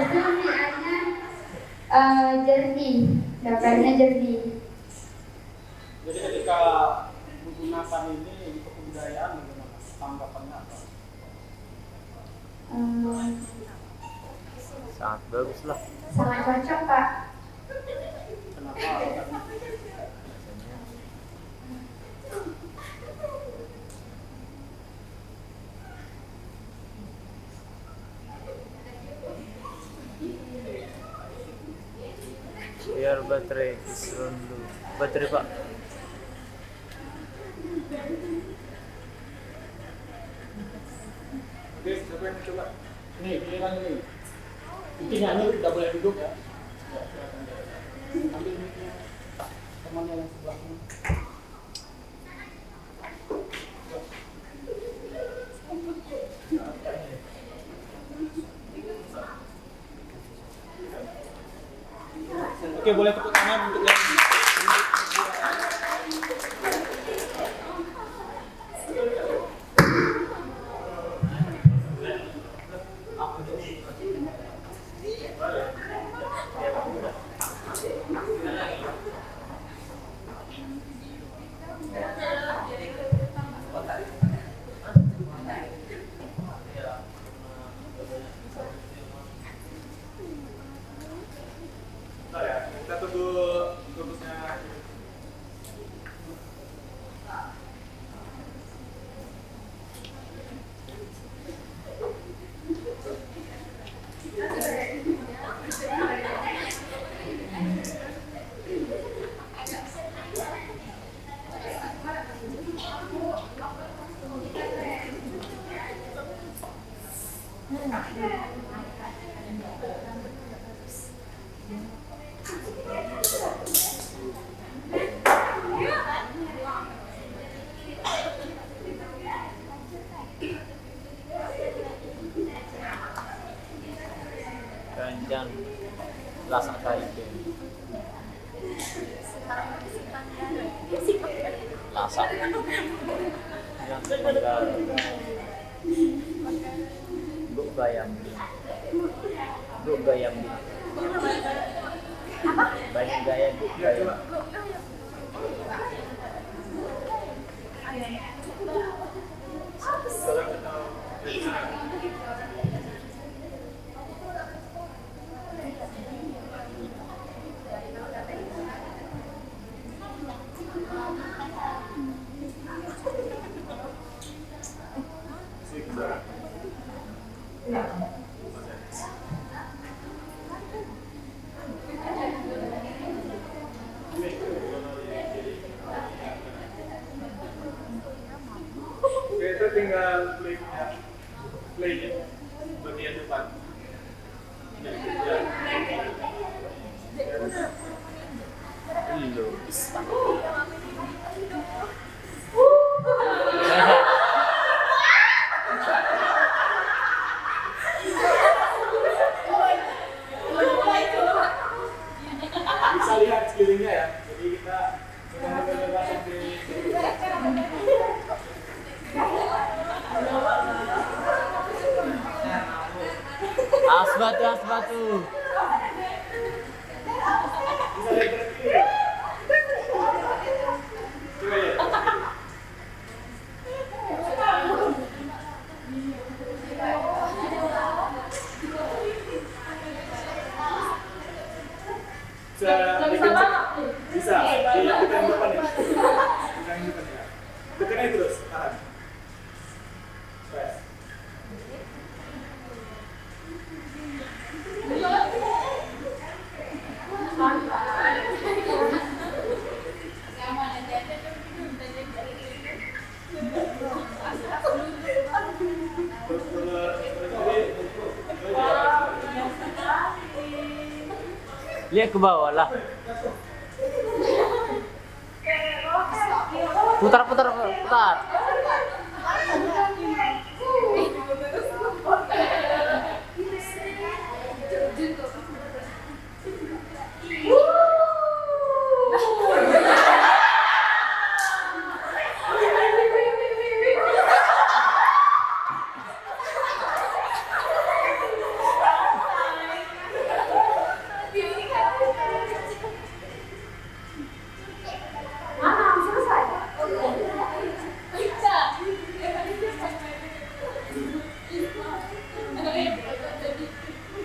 VR-nya jernih, gambarnya jernih. Jadi ketika menggunakan ini untuk kebudayaan, bagaimana tanggapannya apa? Sangat bagus lah. Sangat cocok, Pak. Kenapa? Biar baterai turun dulu. Baterai Pak. Oke, siapa yang mau coba? Ini giliran ini. Intinya ini tidak boleh duduk ya. Ya, silakan. Ambil ini temannya yang sebelah sini. Oke, boleh tepuk tangan untuk yang kita tunggu rumusnya. Keranjang lasak kayu. Lasak. Yang tengah. Buk bayam. Buk bayam. Banyak gaya buk bayam. Oke, itu tinggal play-nya bagian depan. Lu. Bisa lihat sekelilingnya ya. Jadi kita sudah sampai batu. Bisa lihat ke kiri. Coba lihat. Bisa dikencang. Bisa. Ditekan depan ya. Ditekan depan ya. Tekannya terus. Tahan. Press. Lihat ke bawah lah. Putar.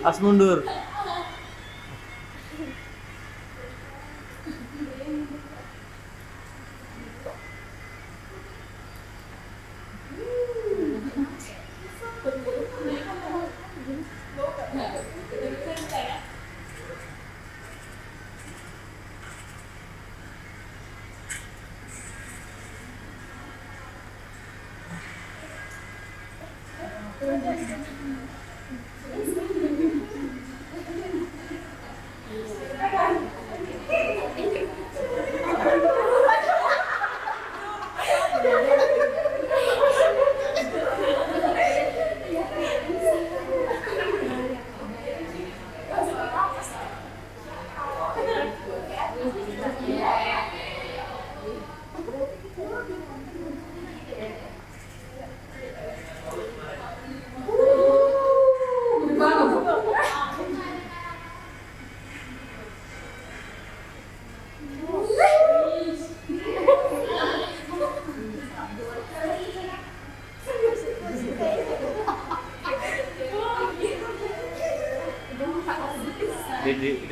As mundur.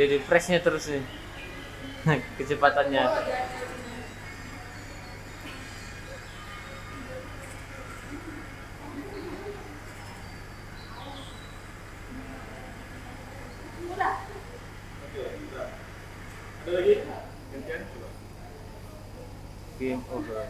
Di pressnya terus nih. Kecepatannya. Ada lagi? Gantian coba. Game over.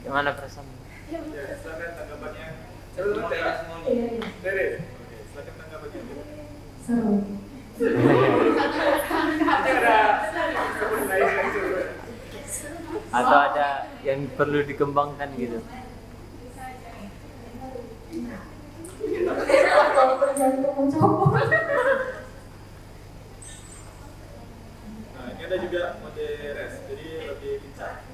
Gimana perasaan? Ya, silakan tanggapannya. Tere. Oke, silakan tanggapannya. Seru. Atau ada yang perlu dikembangkan gitu? Nah, ini ada juga mode rest, jadi lebih lincah.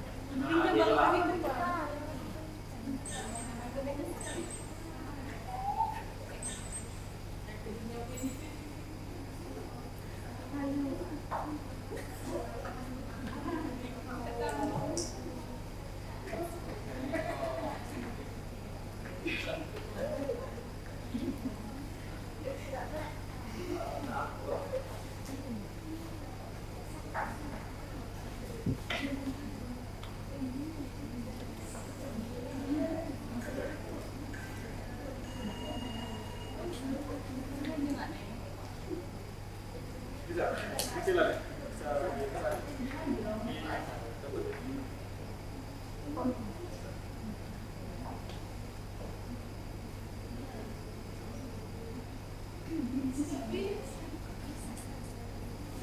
Bisa, silakan.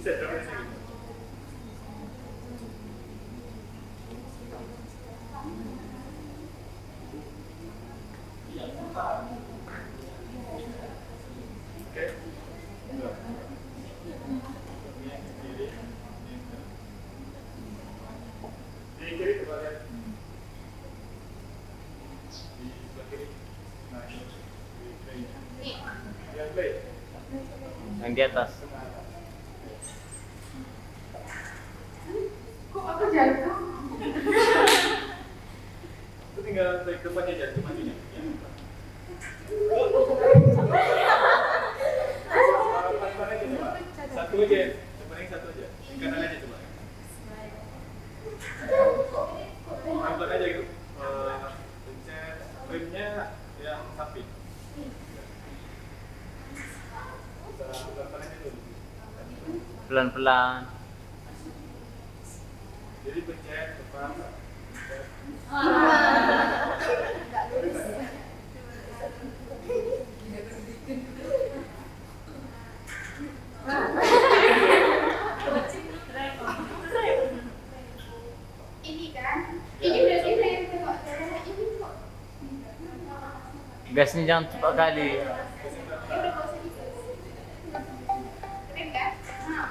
Bisa terus ini. Oke. Yang di atas. Kok aku jatuh? Itu tinggal tarik depannya aja, cuma ini. Satu aja, depannya satu aja. Kanan aja coba. Pelan aja gitu. Pencet remnya yang samping. Pelan aja dulu. Pelan-pelan. Jadi pencet depan. Ini kan? Ini berarti rem kok. Ini kok. Gasnya jangan cepat kali. Ya udah gak usah gitu. Rem kan? Nah.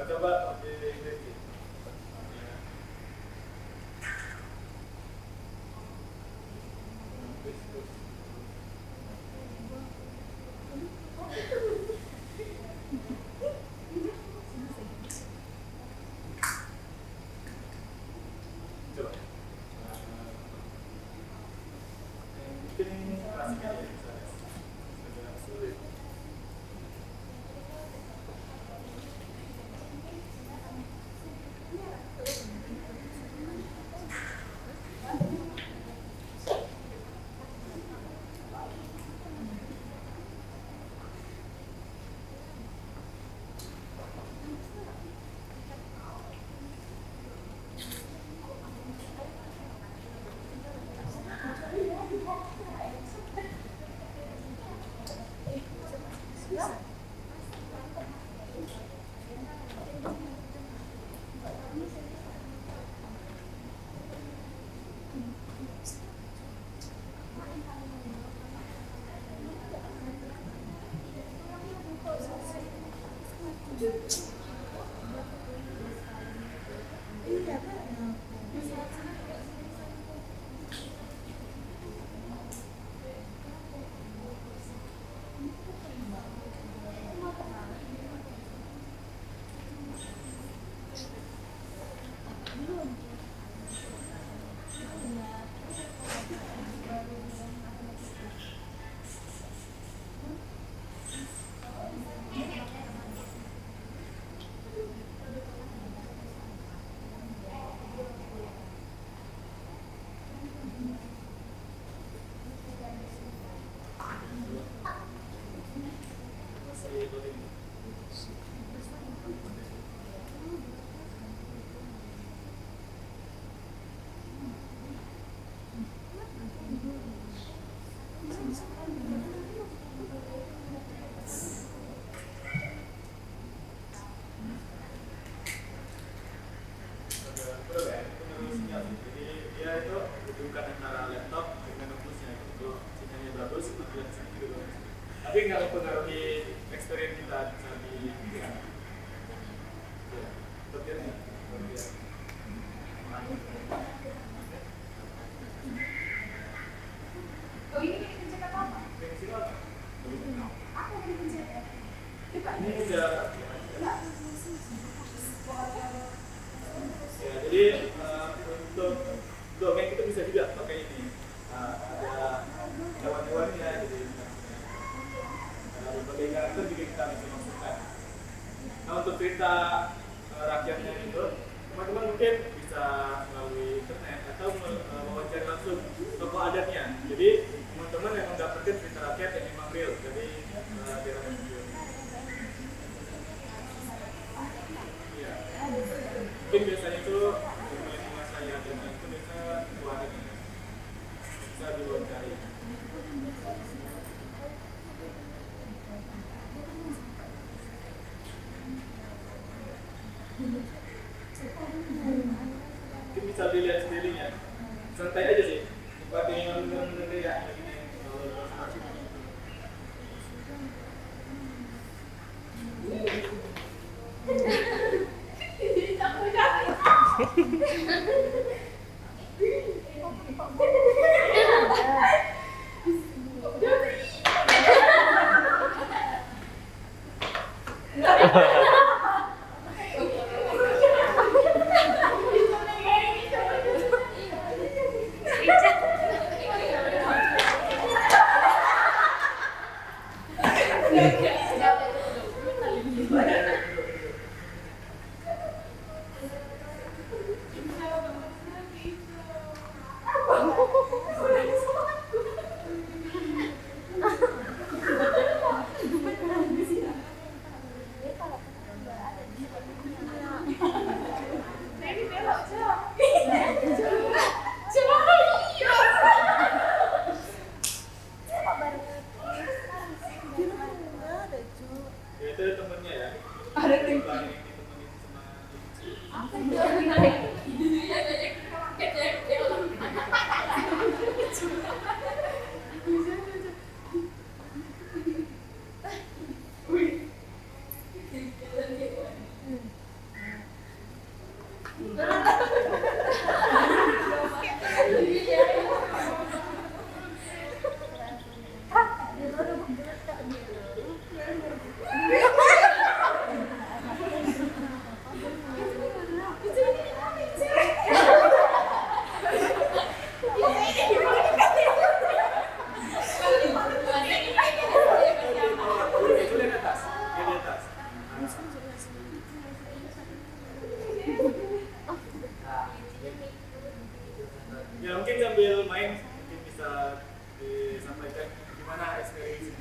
Coba oke berhenti. Coba. Mungkin klasik aja misalnya. Sudah sulit. Tapi nggak mempengaruhi experience kita saat di petirnya. Oh ini pencet apa? Apa yang dipencet ya? Coba. Ini udah. Ya, jadi untuk dongeng itu bisa juga pakai ini. Ada hewan-hewannya, jadi berbagai karakter juga kita bisa masukkan. Nah untuk cerita rakyatnya itu, teman-teman mungkin bisa melalui internet atau mewawancari langsung tokoh adatnya. Jadi teman-teman yang mendapatkan cerita rakyat yang memang real dari daerah tersebut. Iya. Mungkin biasanya itu lingkungan saya dan itu bisa keluarga bisa diwawancari. Itu temennya ya. Ada yang Paling ditemenin sama ya mungkin sambil main mungkin bisa disampaikan gimana experience ini.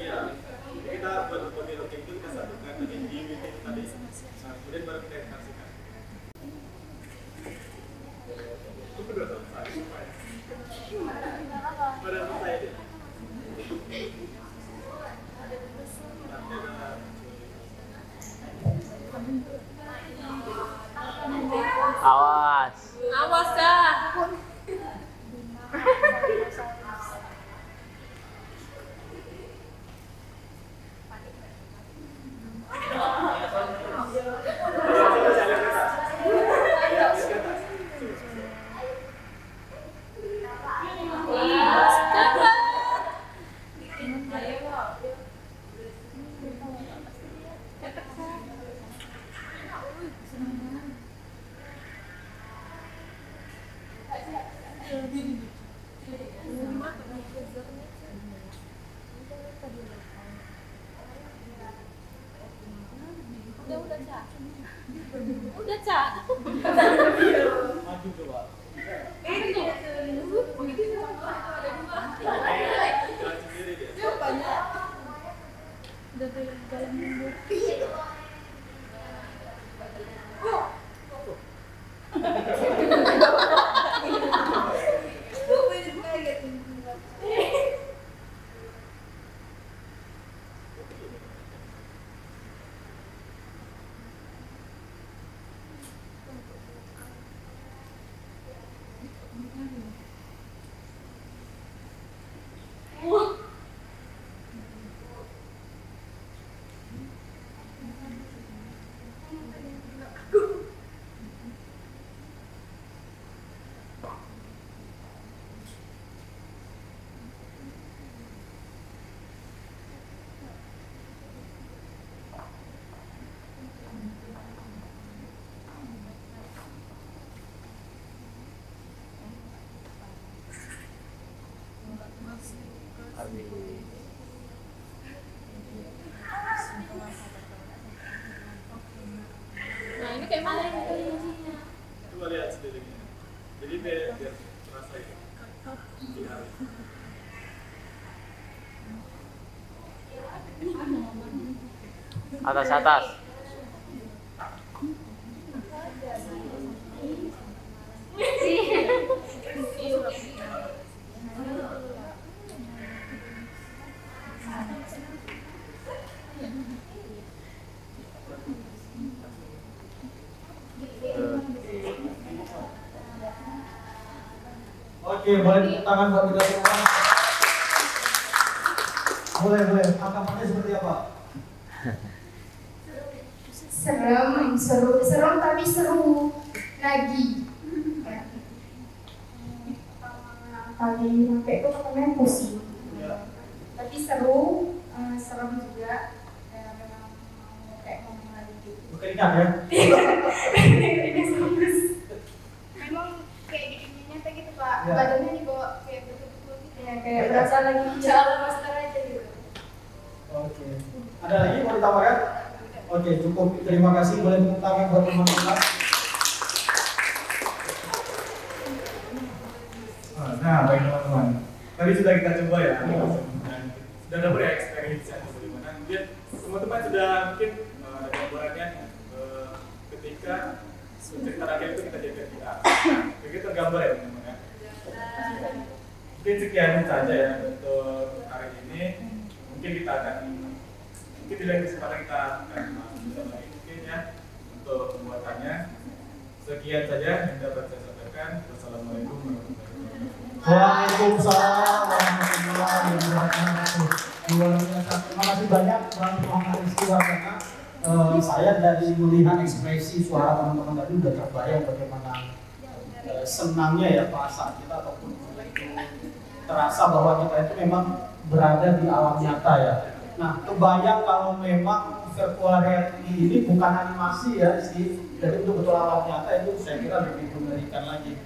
Iya, kita buat model itu kita satukan di meeting tadi, nah, kemudian baru kita interaksikan. Itu udah selesai, udah selesai deh. Awas. Awas dah. Udah, Cak. Maju coba. Jalan sendiri dia. Nah, ini kayak mana? Coba lihat sendiri. Jadi biar terasa itu. Atas atas. Oke, boleh tepuk tangan buat kita semua. Boleh. Tanggapannya seperti apa? Serem tapi seru lagi. Kali sampai itu katanya pusing. Tapi seru, serem juga. Memang mau kayak ngomong lagi gitu. Berkeringat ya? Memang kayak gini-gininya kayak gitu Pak. Ya. Badannya dibawa kayak betul-betul gitu ya, kayak berasa lagi jalan master aja gitu. Oke. Ada lagi mau ditambahkan? Oke, cukup. Terima kasih. Boleh tepuk tangan buat teman-teman. Nah, baik teman-teman. Tadi sudah kita coba ya, dan sudah dapat ya experience yang bagaimana. Mungkin teman-teman sudah mungkin ada gambarannya ketika cerita rakyat itu kita jadi kita. Jadi tergambar ya teman-teman ya. Mungkin sekian saja ya untuk hari ini. Mungkin kita akan di lain kesempatan kita akan bisa lagi mungkin ya untuk pembuatannya. Sekian saja yang dapat saya sampaikan. Wassalamualaikum warahmatullahi wabarakatuh. Waalaikumsalam warahmatullahi wabarakatuh. Luar biasa. Terima kasih banyak Bang Muhammad Rizky Wardana. Saya dari melihat ekspresi suara teman-teman tadi udah terbayang bagaimana senangnya ya perasaan kita ataupun itu terasa bahwa kita itu memang berada di alam nyata ya. Nah, kebayang kalau memang virtual reality ini bukan animasi ya sih, jadi betul-betul alam nyata itu saya kira lebih mengerikan lagi.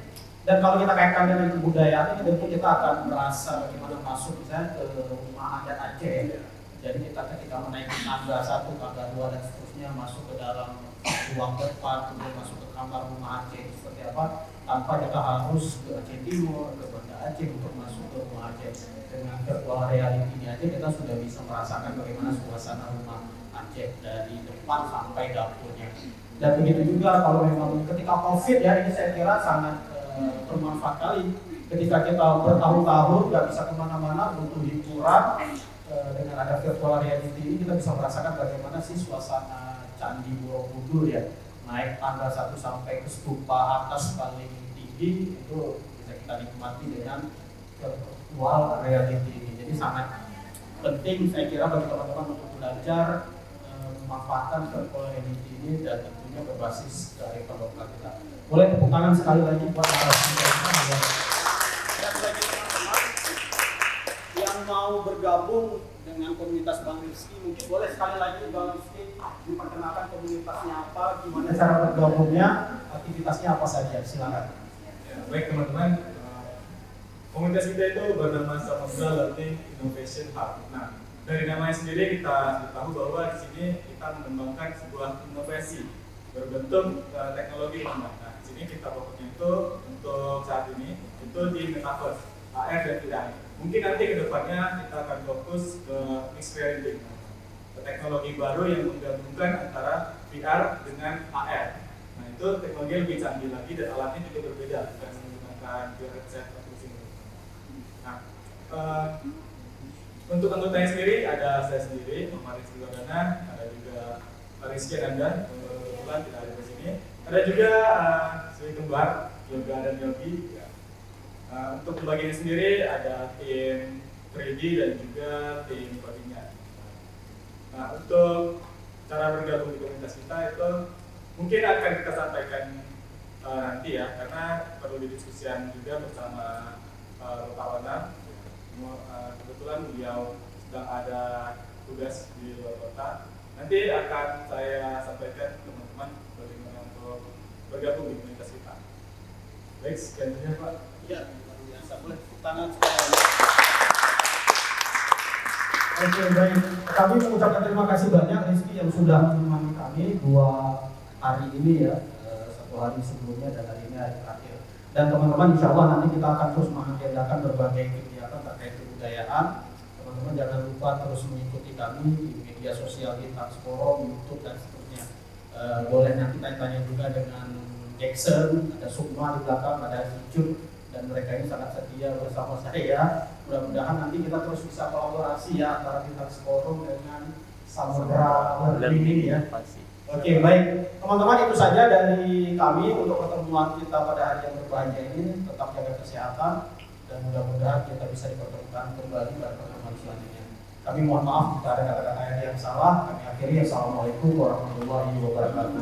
Dan kalau kita kaitkan dengan kebudayaan ini tentu kita akan merasa bagaimana masuk misalnya ke rumah adat Aceh. Jadi kita ketika menaiki tangga 1, tangga 2 dan seterusnya masuk ke dalam ruang depan, kemudian masuk ke kamar rumah Aceh seperti apa, tanpa kita harus ke Aceh Timur, ke Banda Aceh untuk masuk ke rumah Aceh. Dengan virtual reality ini aja kita sudah bisa merasakan bagaimana suasana rumah Aceh dari depan sampai dapurnya. Dan begitu juga kalau memang ketika COVID ya, ini saya kira sangat bermanfaat kali. Ketika kita bertahun-tahun nggak bisa kemana-mana, butuh hiburan, dengan ada virtual reality ini kita bisa merasakan bagaimana sih suasana Candi Borobudur ya, naik tangga 1 sampai ke stupa atas paling tinggi itu bisa kita nikmati dengan virtual reality ini. Jadi sangat penting saya kira bagi teman-teman untuk belajar memanfaatkan virtual reality ini dan tentunya berbasis dari lokal kita. Boleh tepuk tangan sekali lagi buat narasumber yang mau bergabung dengan komunitas Bang Rizky. Mungkin boleh sekali lagi Bang Rizky diperkenalkan komunitasnya apa, gimana cara bergabungnya, aktivitasnya apa saja, silakan. Ya, baik teman-teman, komunitas kita itu bernama Samudra Learning Innovation Hub. Nah, dari namanya sendiri kita tahu bahwa di sini kita mengembangkan sebuah inovasi berbentuk teknologi pengembangan. Nah, di sini kita fokusnya itu untuk saat ini itu di metaverse, AR dan VR. Mungkin nanti ke depannya kita akan fokus ke mixed reality, teknologi baru yang menggabungkan antara VR dengan AR. Nah, itu teknologi lebih canggih lagi dan alatnya juga berbeda, bukan menggunakan VR headset atau sini. Nah, untuk anggotanya sendiri ada saya sendiri, Muhammad Rizky Wardana, ada juga Rizky Ananda, kebetulan tidak ada di sini. Ada juga Sri Kembar, Yoga dan Yogi. Untuk pembagiannya sendiri ada tim 3D dan juga tim codingnya. Nah, untuk cara bergabung di komunitas kita itu mungkin akan kita sampaikan nanti ya, karena perlu didiskusikan juga bersama Bapak Wana. Kebetulan beliau sedang ada tugas di luar kota. Nanti akan saya sampaikan teman-teman bagaimana untuk bergabung di komunitas kita. Baik, sekian saja Pak. Ya, biasa. Boleh tepuk tangan sekali. Oke, baik. Kami mengucapkan terima kasih banyak Rizky yang sudah menemani kami 2 hari ini ya, 1 hari sebelumnya dan hari ini hari terakhir. Dan teman-teman insya Allah nanti kita akan terus mengagendakan berbagai kegiatan terkait kebudayaan. Teman-teman jangan lupa terus mengikuti kami di media sosial kita, Forum, YouTube dan seterusnya. Boleh nanti tanya-tanya juga dengan Jackson, ada Sukma di belakang, ada Hijub, dan mereka ini sangat setia bersama saya. Mudah-mudahan nanti kita terus bisa kolaborasi ya antara kita Forum dengan Samudra Learning ya. Oke, baik. Teman-teman, itu saja dari kami untuk pertemuan kita pada hari yang berbahagia ini. Tetap jaga kesehatan, dan mudah-mudahan kita bisa dipertemukan kembali pada pertemuan selanjutnya. Kami mohon maaf jika ada kata-kata yang salah. Kami akhiri. Assalamualaikum warahmatullahi wabarakatuh.